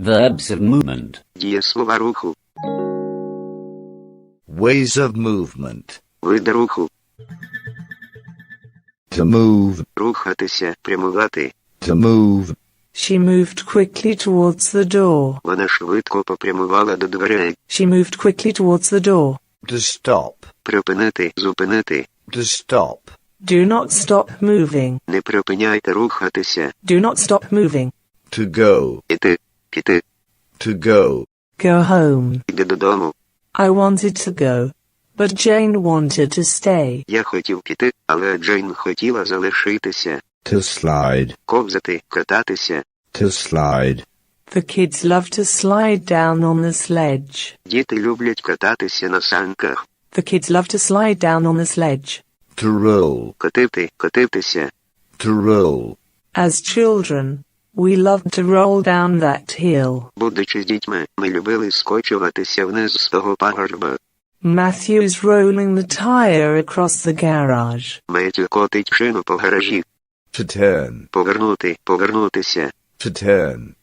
Verbs of movement. Дієслова руху. Ways of movement. Види руху. To move. Рухатися, прямувати. To move. She moved quickly towards the door. Вона швидко попрямувала до дверей. She moved quickly towards the door. To stop. Припинити, зупинити. To stop. Do not stop moving. Не припиняйте рухатися. Do not stop moving. To go. Іти, піти. To go. Go home. Іди додому. I wanted to go, but Jane wanted to stay. Я хотів піти, але Джейн хотіла залишитися. To slide. Ковзати, кататися. To slide. The kids love to slide down on the sledge. Діти люблять кататися на санках. The kids love to slide down on the sledge. To roll. Котити, котитися. To roll. As children, we loved to roll down that hill. Будучи дітьми, ми любили скочуватися вниз з того пагорба. Matthew's rolling the tire across the garage. Меттю котить шину по гаражі. To turn. Повернути, повернутися. To turn.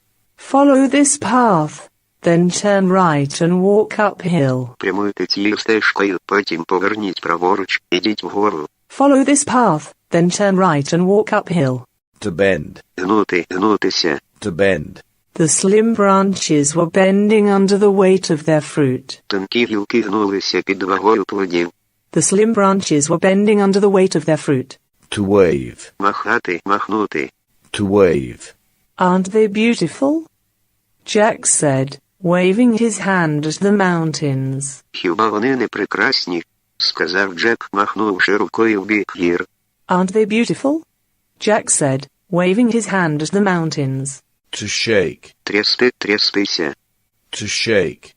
Follow this path, then turn right and walk uphill. Прямуйте цією стежкою, потім поверніть праворуч, ідіть вгору. Follow this path, then turn right and walk uphill. To bend. Гнути, гнутися. To bend. The slim branches were bending under the weight of their fruit. Тонкі гілки гнулися під вагою плодів. The slim branches were bending under the weight of their fruit. To wave. Махати, махнути. To wave. Aren't they beautiful? Jack said, waving his hand at the mountains. Хіба вони не прекрасні? Сказав Джек, махнувши рукою в бік гір. Aren't they beautiful? Jack said, waving his hand at the mountains. To shake. Трясти, трястися. To shake.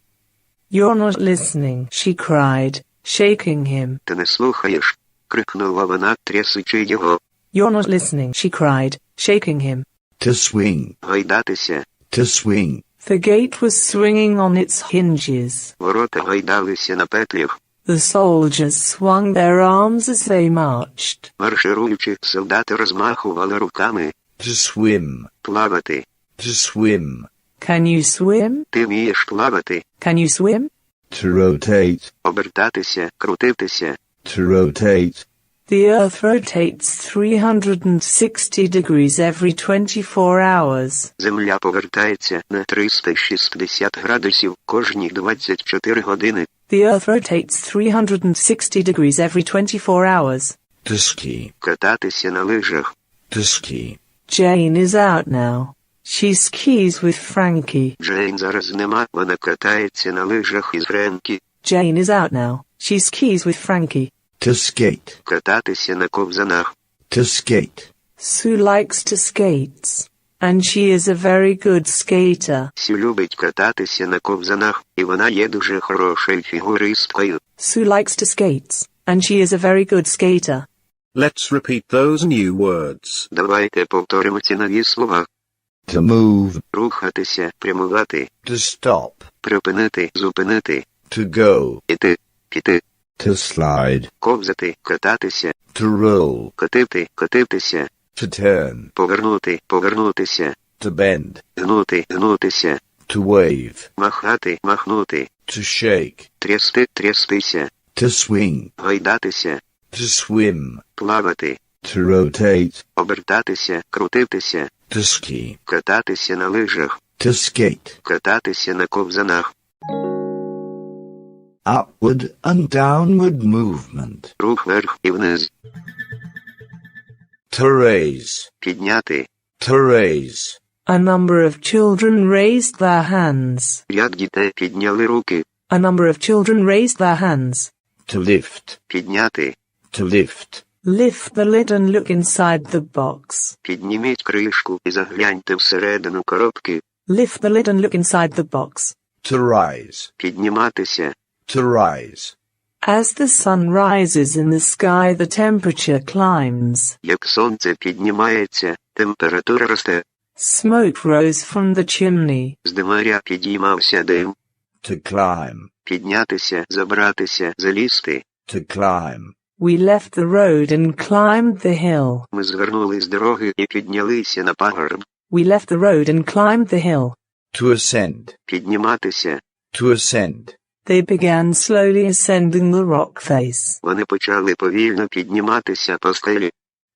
You're not listening, she cried, shaking him. Ти не слухаєш, крикнула вона, трясучи його. You're not listening, she cried, shaking him. To swing. Гайдатися. To swing. The gate was swinging on its hinges. Ворота гайдалися на петлях. The soldiers swung their arms as they marched. Маршируючи, солдати розмахували руками. To swim. Плавати. To swim. Can you swim? Ти вмієш плавати. Can you swim? To rotate. Обертатися, крутитися. To rotate. The earth rotates 360 degrees every 24 hours. Земля повертається на 360 градусів кожні 24 години. The earth rotates 360 degrees every 24 hours. To ski. Кататися на лижах. To ski. Jane is out now. She skis with Frankie. Джейн зараз нема, вона катається на лижах із Френкі. Jane is out now. She skis with Frankie. To skate. Кататися на ковзанах. To skate. Sue likes to skate, and she is a very good skater. Сю любить кататися на ковзанах, і вона є дуже хорошою фігуристкою. Sue likes to skate, and she is a very good skater. Let's repeat those new words. Давайте повторимо ці нові слова. To move. Рухатися, прямувати. To stop. Припинити, зупинити. To go. Іти, піти. To slide. Ковзати, кататися. To roll. Котити, котитися. To turn. Повернути, повернутися. To bend. Гнути, гнутися. To wave. Махати, махнути. To shake. Трясти, трястися. To swing. Гайдатися. To swim. Плавати. To rotate. Обертатися, крутитися. To ski. Кататися на лижах. To skate. Кататися на ковзанах. Upward and downward movement. Рух вверх і вниз. To raise. Підняти. To raise. A number of children raised their hands. Ряд дітей підняли руки. A number of children raised their hands. To lift. Підняти. To lift. Lift the lid and look inside the box. Підніміть кришку і загляньте всередину коробки. Lift the lid and look inside the box. To rise. Підніматися. To rise. As the sun rises in the sky, the temperature climbs. Як сонце піднімається, температура росте. Smoke rose from the chimney. З димаря підіймався дим. To climb. Піднятися, забратися, залізти. To climb. We left the road and climbed the hill. Ми звернули з дороги і піднялися на пагорб. We left the road and climbed the hill. To ascend. Підніматися. To ascend. They began slowly ascending the rock face. Вони почали повільно підніматися по скелі.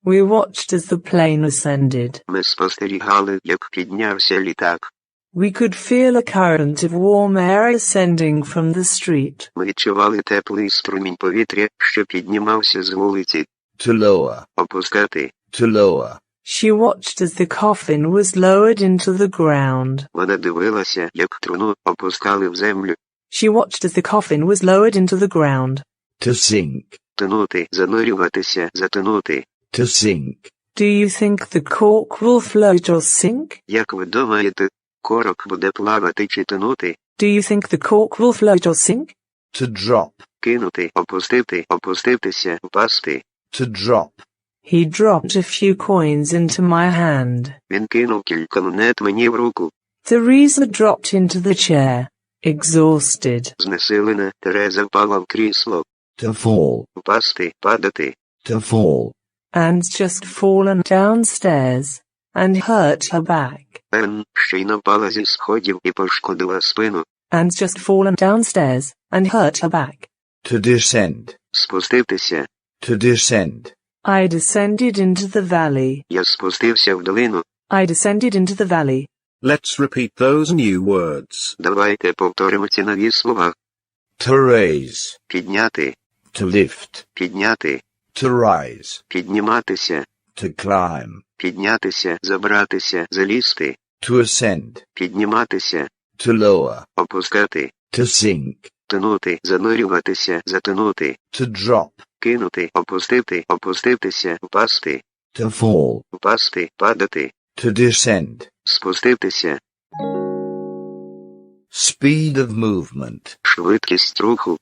We watched as the plane ascended. Ми спостерігали, як піднявся літак. We could feel a current of warm air ascending from the street. Ми відчували теплий струмінь повітря, що піднімався з вулиці. To lower. Опускати. To lower. She watched as the coffin was lowered into the ground. Вона дивилася, як труну опускали в землю. She watched as the coffin was lowered into the ground. To sink. Тонути, занурюватися, затонути. To sink. Do you think the cork will float or sink? Як ви думаєте, корок буде плавати чи тонути? Do you think the cork will float or sink? To drop. Кинути, опустити, опуститися, впасти. To drop. He dropped a few coins into my hand. Він кинув кілька монет мені в руку. Teresa dropped into the chair, exhausted. Знесилена, Тереза впала в крісло. To fall. Впасти, падати. To fall. Anne's just fallen downstairs and hurt her back. Ен щойно впала зі сходів і пошкодила спину. Anne's just fallen downstairs and hurt her back. To descend. Спуститися. To descend. I descended into the valley. Я спустився в долину. I descended into the valley. Let's repeat those new words. Давайте повторимо ці нові слова. To raise. Підняти, To lift. підняти, To rise. підніматися, To climb. піднятися, забратися, залізти, To ascend. підніматися, To lower. опускати, To sink. тонути, занурюватися, затонути, To drop. кинути, опустити, опуститися, впасти, To fall. впасти, падати, To descend. спуститися, Speed of movement. швидкість руху,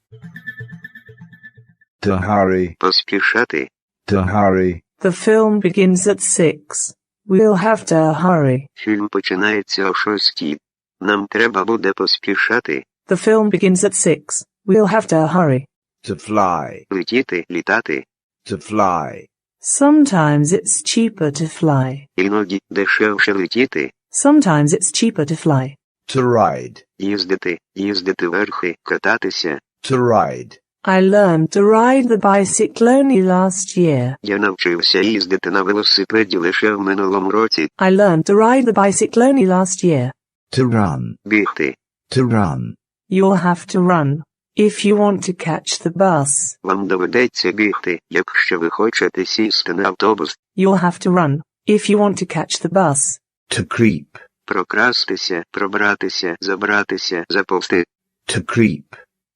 To hurry. поспішати. To hurry. The film begins at 6. We'll have to hurry. Фільм починається о 6. Нам треба буде поспішати. The film begins at 6. We'll have to hurry. To fly. Летіти, літати. To fly. Sometimes it's cheaper to fly. Іноді дешевше летіти. Sometimes it's cheaper to fly. To ride. Їздити верхи, кататися. To ride. I learned to ride the bicycle only last year. Я навчився їздити на велосипеді лише в минулому році. I learned to ride the bicycle only last year. To run. Бігти. To run. You'll have to run if you want to catch the bus. Вам доведеться бігти, якщо ви хочете сісти на автобус. You'll have to run if you want to catch the bus. To creep. Прокрастися, пробратися, забратися, заповзти. To creep.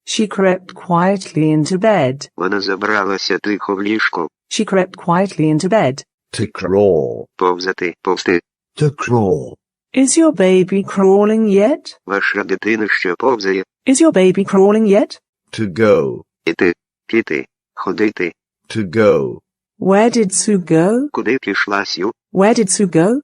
She crept quietly into bed. Вона забралася тихо в ліжко. She crept quietly into bed. To crawl. Повзати, повзти. To crawl. Is your baby crawling yet? Ваша дитина ще повзає. Is your baby crawling yet? To go. Іти, піти, ходити. To go. Where did Sue go? Куди пішла Сю? Where did Sue go?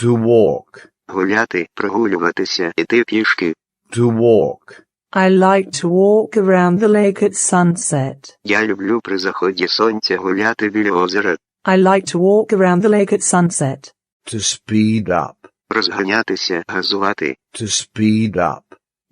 To walk. Гуляти, прогулюватися, іти пішки. To walk. I like to walk around the lake at sunset. Я люблю при заході сонця гуляти біля озера. I like to walk around the lake at sunset. To speed up. Розганятися, газувати. To speed up.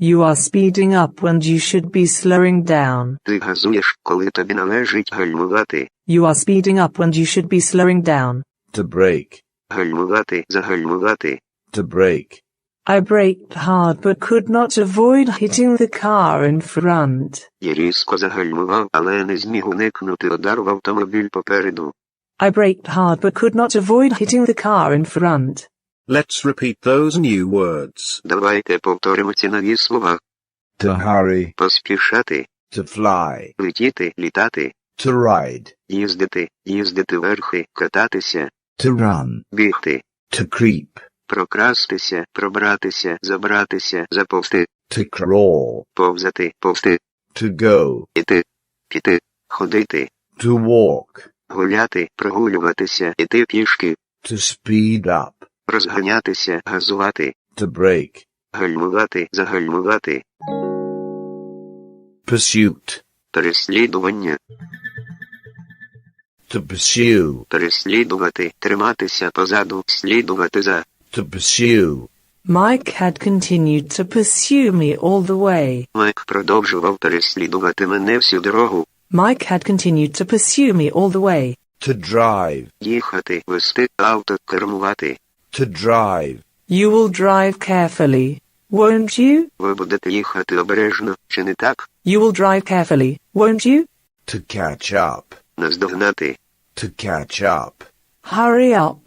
You are speeding up when you should be slowing down. Ти газуєш, коли тобі належить гальмувати. You are speeding up when you should be slowing down. To brake. Гальмувати, загальмувати. To brake. I braked hard but could not avoid hitting the car in front. Я різко загальмував, але не зміг уникнути удару в автомобіль попереду. I braked hard but could not avoid hitting the car in front. Let's repeat those new words. Давайте повторимо ці нові слова. To hurry. Поспішати, To fly. летіти, літати, To ride. їздити верхи, кататися, To run. бігти, To creep. прокрастися, пробратися, забратися, заповзти, To crawl. повзати, повзти, To go. іти, піти, ходити, To walk. гуляти, прогулюватися, іти пішки, To speed up. розганятися, газувати, To brake. гальмувати, загальмувати, Pursuit. переслідування, To pursue. переслідувати, триматися позаду, слідувати за, To pursue. Mike had continued to pursue me all the way. Майк продовжував переслідувати мене всю дорогу. Mike had continued to pursue me all the way. To drive. Їхати, вести авто, кермувати. To drive. You will drive carefully, won't you? Ви будете їхати обережно, чи не так? You will drive carefully, won't you? To catch up. Наздогнати. To catch up. Hurry up.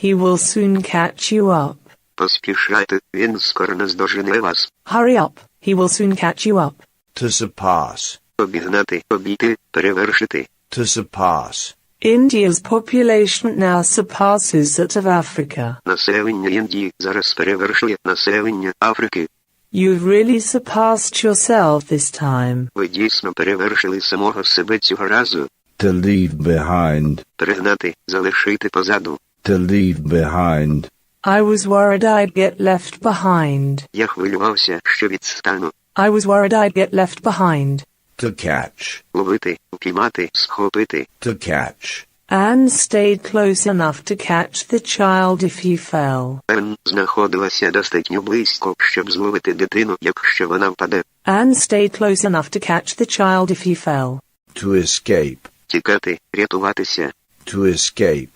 He will soon catch you up. Поспішайте, він скоро наздожене вас. Hurry up. He will soon catch you up. To surpass. Обігнати, обійти, перевершити. To surpass. India's population now surpasses that of Africa. Населення Індії зараз перевершує населення Африки. You've really surpassed yourself this time. Ви дійсно перевершили самого себе цього разу. To leave behind. Перегнати, залишити позаду. To leave behind. I was worried I'd get left behind. Я хвилювався, що відстану. I was worried I'd get left behind. To catch. Ловити, упіймати, схопити. To catch. Anne stayed close enough to catch the child if he fell. Ен знаходилася достатньо близько, щоб зловити дитину, якщо вона впаде. Anne stayed close enough to catch the child if he fell. To escape. Тікати, рятуватися. To escape.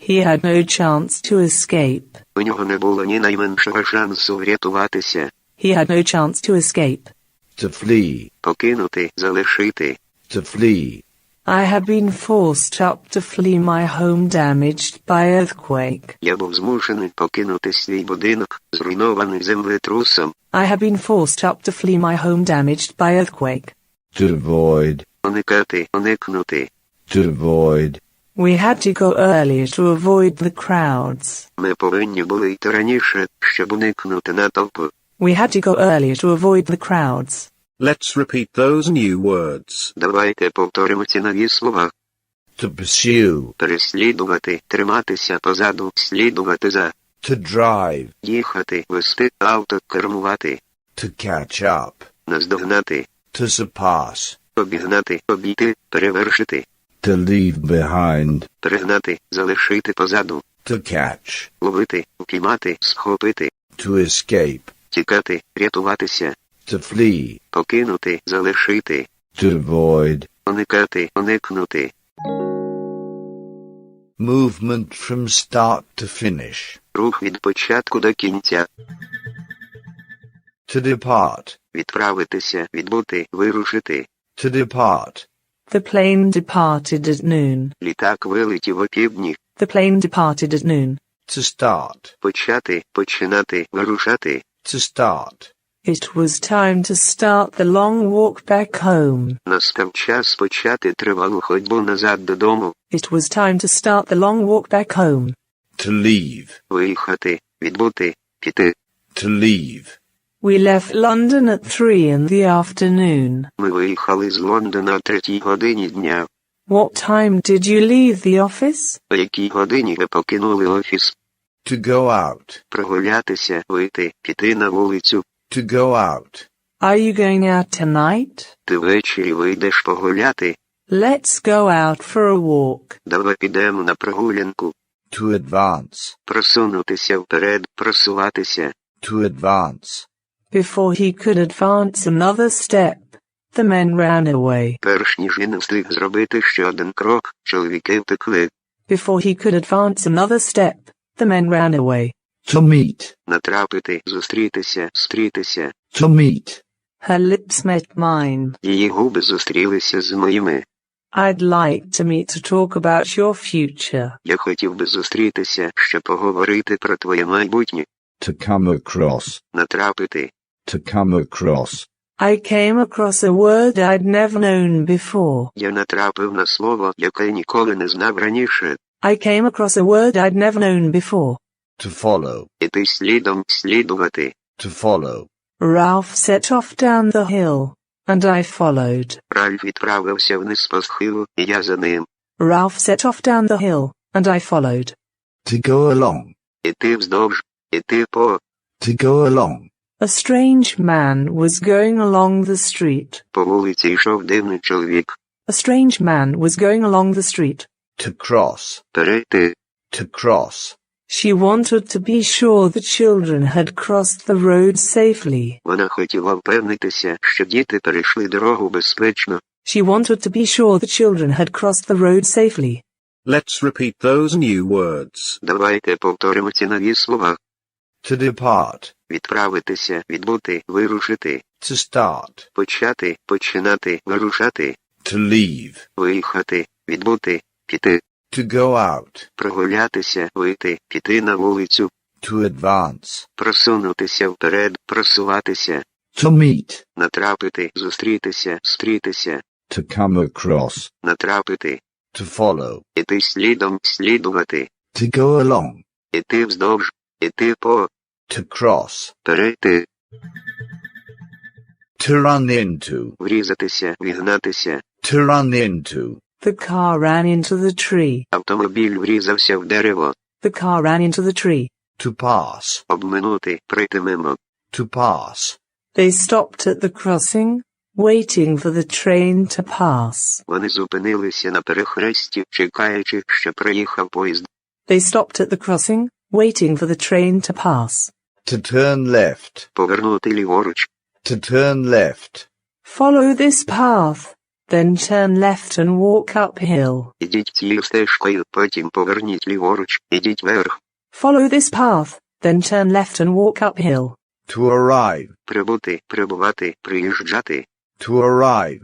He had no chance to escape. У нього не було ні найменшого шансу врятуватися. He had no chance to escape. To flee. Покинути, залишити. To flee. I have been forced up to flee my home damaged by earthquake. Я був змушений покинути свій будинок, зруйнований землетрусом. I have been forced up to flee my home damaged by earthquake. To avoid. Уникати, уникнути. To avoid. We had to go earlier to avoid the crowds. Ми повинні були йти раніше, щоб уникнути натовпу. We had to go earlier to avoid the crowds. Let's repeat those new words. Давайте повторимо ці нові слова. To pursue. Переслідувати, триматися позаду, слідувати за. To drive. Їхати, вести авто, кермувати. To catch up. Наздогнати. To surpass. Обігнати, обійти, перевершити. To leave behind. Перегнати, залишити позаду. To catch. Ловити, упіймати, схопити. To escape. Тікати, рятуватися. To flee. Покинути, залишити. To avoid. Уникати, уникнути. Movement from start to finish. Рух від початку до кінця. To depart. Відправитися, відбути, вирушити. To depart. The plane departed at noon. Літак вилетів опівдні. The plane departed at noon. To start. Почати, починати, вирушати. To start. It was time to start the long walk back home. Настав час почати тривалу ходьбу назад додому. It was time to start the long walk back home. To leave. Виїхати, відбути, піти. To leave. We left London at 3 in the afternoon. Ми виїхали з Лондона о 3 годині дня. What time did you leave the office? О якій годині ви покинули офіс? To go out. Прогулятися, вийти, піти на вулицю. To go out. Are you going out tonight? Ти ввечері вийдеш погуляти. Let's go out for a walk. Давай підемо на прогулянку. To advance. Просунутися вперед, просуватися. To advance. Before he could advance another step, the men ran away. Перш ніж він встиг зробити ще один крок, чоловіки втекли. Before he could advance another step, the men ran away. To meet. Натрапити, зустрітися, стрітися. To meet. Her lips met mine. Її губи зустрілися з моїми. I'd like to meet to talk about your future. Я хотів би зустрітися, щоб поговорити про твоє майбутнє. To come across. Натрапити. To come across. I came across a word I'd never known before. Я натрапив на слово, яке ніколи не знав раніше. I came across a word I'd never known before. To follow. Іти слідом, слідувати. To follow. Ralph set off down the hill, and I followed. Ральф відправився вниз по схилу, і я за ним. Ralph set off down the hill, and I followed. To go along. Іти вздовж, іти по. To go along. A strange man was going along the street. По вулиці йшов дивний чоловік. A strange man was going along the street. To cross. Перейти. To cross. She wanted to be sure the children had crossed the road safely. Вона хотіла впевнитися, що діти перейшли дорогу безпечно. She wanted to be sure the children had crossed the road safely. Let's repeat those new words. Давайте повторимо ці нові слова. To depart. Відправитися, відбути, вирушити. To start. Почати, починати, вирушати. To leave. Виїхати, відбути, піти. To go out. Прогулятися, вийти, піти на вулицю. To advance. Просунутися вперед, просуватися. To meet. Натрапити, зустрітися, стрітися. To come across. Натрапити. To follow. Іти слідом, слідувати. To go along. Іти вздовж, іти по. To cross. Перейти. To run into. Врізатися, вігнатися. To run into. The car ran into the tree. Автомобіль врізався в дерево. The car ran into the tree. To pass. Обминути, пройти мимо. To pass. They stopped at the crossing, waiting for the train to pass. Вони зупинилися на перехресті, чекаючи, що проїхав поїзд. They stopped at the crossing, waiting for the train to pass. To turn left. Повернути ліворуч. To turn left. Follow this path, then turn left and walk uphill. Ідіть цією стежкою, потім поверніть ліворуч, ідіть вверх. Follow this path, then turn left and walk uphill. To arrive. Прибути, прибувати, приїжджати. To arrive.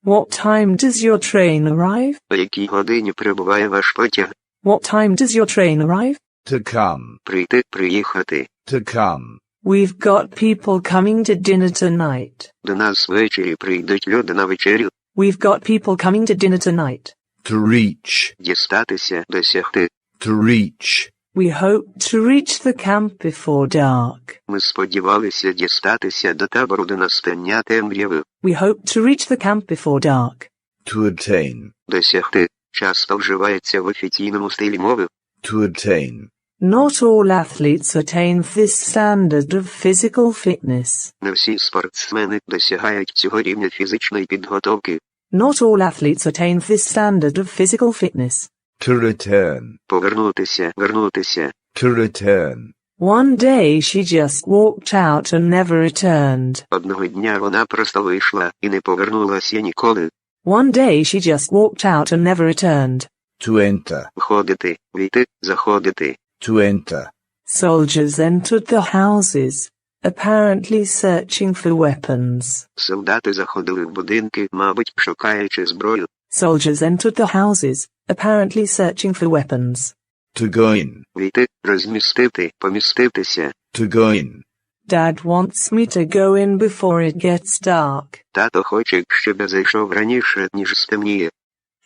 What time does your train arrive? О якій годині прибуває ваш потяг? What time does your train arrive? To come. Прийти, приїхати. To come. We've got people coming to dinner tonight. До нас ввечері прийдуть люди на вечерю. We've got people coming to dinner tonight. To reach. Дістатися, досягти. To reach. We hope to reach the camp before dark. Ми сподівалися дістатися до табору до настання темряви. We hope to reach the camp before dark. To attain. Досягти часто вживається в офіційному стилі мови. To attain. Not all athletes attain this standard of physical fitness. Не всі спортсмени досягають цього рівня фізичної підготовки. Not all athletes attain this standard of physical fitness. To return. Повернутися, вернутися. To return. One day she just walked out and never returned. Одного дня вона просто вийшла і не повернулася ніколи. One day she just walked out and never returned. To enter. Входити, війти, заходити. To enter. Soldiers entered the houses, apparently searching for weapons. Солдати заходили в будинки, мабуть, шукаючи зброю. Soldiers entered the houses, apparently searching for weapons. To go in. Війти, розмістити, поміститися. To go in. Dad wants me to go in before it gets dark. Тато хоче, щоб я зайшов раніше, ніж стемніє.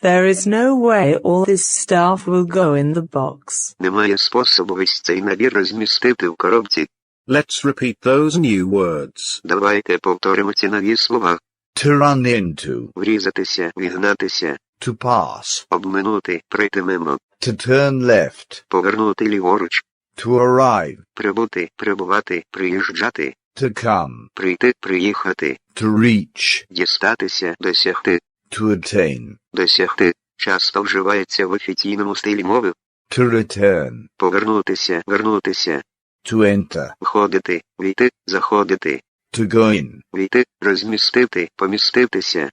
There is no way all this stuff will go in the box. Немає способу весь цей набір розмістити в коробці. Let's repeat those new words. Давайте повторимо ці нові слова. To run into. Врізатися, вігнатися. To pass. Обминути, пройти мимо. To turn left. Повернути ліворуч. To arrive. Прибути, прибувати, приїжджати. To come. Прийти, приїхати. To reach. Дістатися, досягти. To attain. Досягти часто вживається в офіційному стилі мови. To return. Повернутися, вернутися. To enter. Входити, війти, заходити. To go in. Війти, розмістити, поміститися.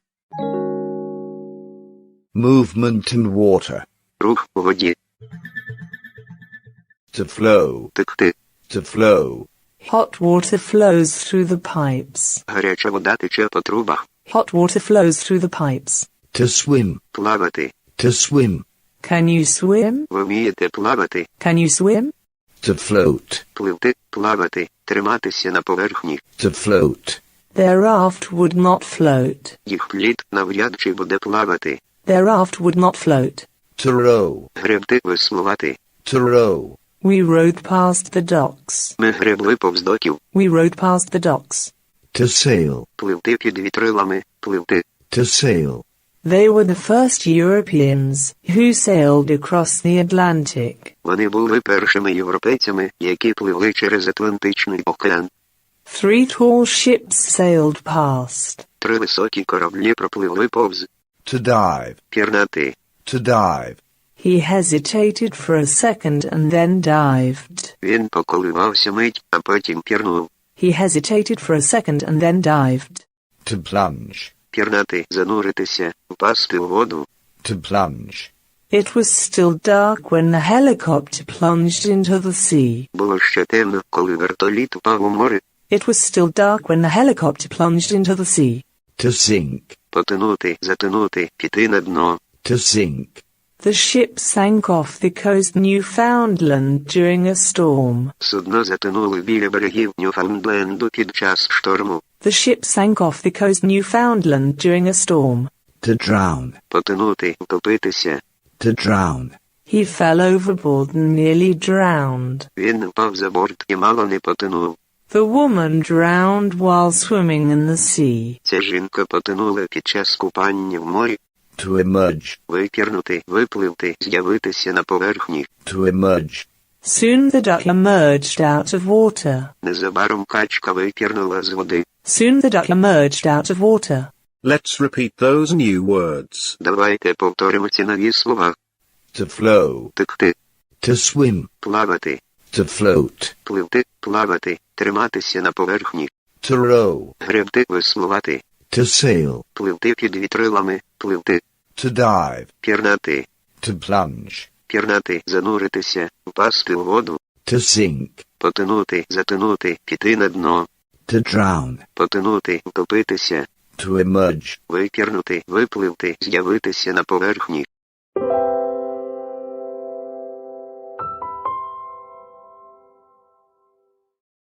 Movement in water. Рух у воді. To flow. Текти. To flow. Hot water flows through the pipes. Гаряча вода тече по трубах. Hot water flows through the pipes. To swim. Плавати. To swim. Can you swim? Ви вмієте плавати. Can you swim? To float. Пливти, плавати, триматися на поверхні. To float. Their raft would not float. Їх плід навряд чи буде плавати. Their raft would not float. To row. Гребти, веслувати. To row. We rowed past the docks. Ми гребли повз доків. We rowed past the docks. To sail. Пливти під вітрилами, пливти. To sail. They were the first Europeans who sailed across the Atlantic. Вони були першими європейцями, які пливли через Атлантичний океан. 3 tall ships sailed past. 3 високі кораблі пропливли повз. To dive. Пірнати. To dive. He hesitated for a second and then dived. Він поколивався мить, а потім пірнув. He hesitated for a second and then dived. To plunge. Пірнати, зануритися, впасти у воду. To plunge. It was still dark when the helicopter plunged into the sea. Було ще темно, коли вертоліт упав у море. It was still dark when the helicopter plunged into the sea. To sink. Потонути, затонути, піти на дно. To sink. The ship sank off the coast of Newfoundland during a storm. Судно затонуло біля берегів Ньюфаундленду під час шторму. The ship sank off the coast of Newfoundland during a storm. To drown. Потонути, втопитися. To drown. He fell overboard and nearly drowned. Він впав за борт і мало не потонув. The woman drowned while swimming in the sea. Ця жінка потонула під час купання в морі. To emerge. Випірнути, випливти, з'явитися на поверхні. To emerge. Soon the duck emerged out of water. Незабаром качка випірнула з води. Soon the duck emerged out of water. Let's repeat those new words. Давайте повторимо ці нові слова. To flow. Текти, To swim. плавати, To float. пливти, плавати, триматися на поверхні. To row. Гребти, веслувати, To sail. пливти під вітрилами, пливти, To dive. пірнати, To plunge. пірнати, зануритися, впасти у воду, To sink. потонути, затонути, піти на дно, To drown. потонути, втопитися, To emerge. випірнути, випливти, з'явитися на поверхні.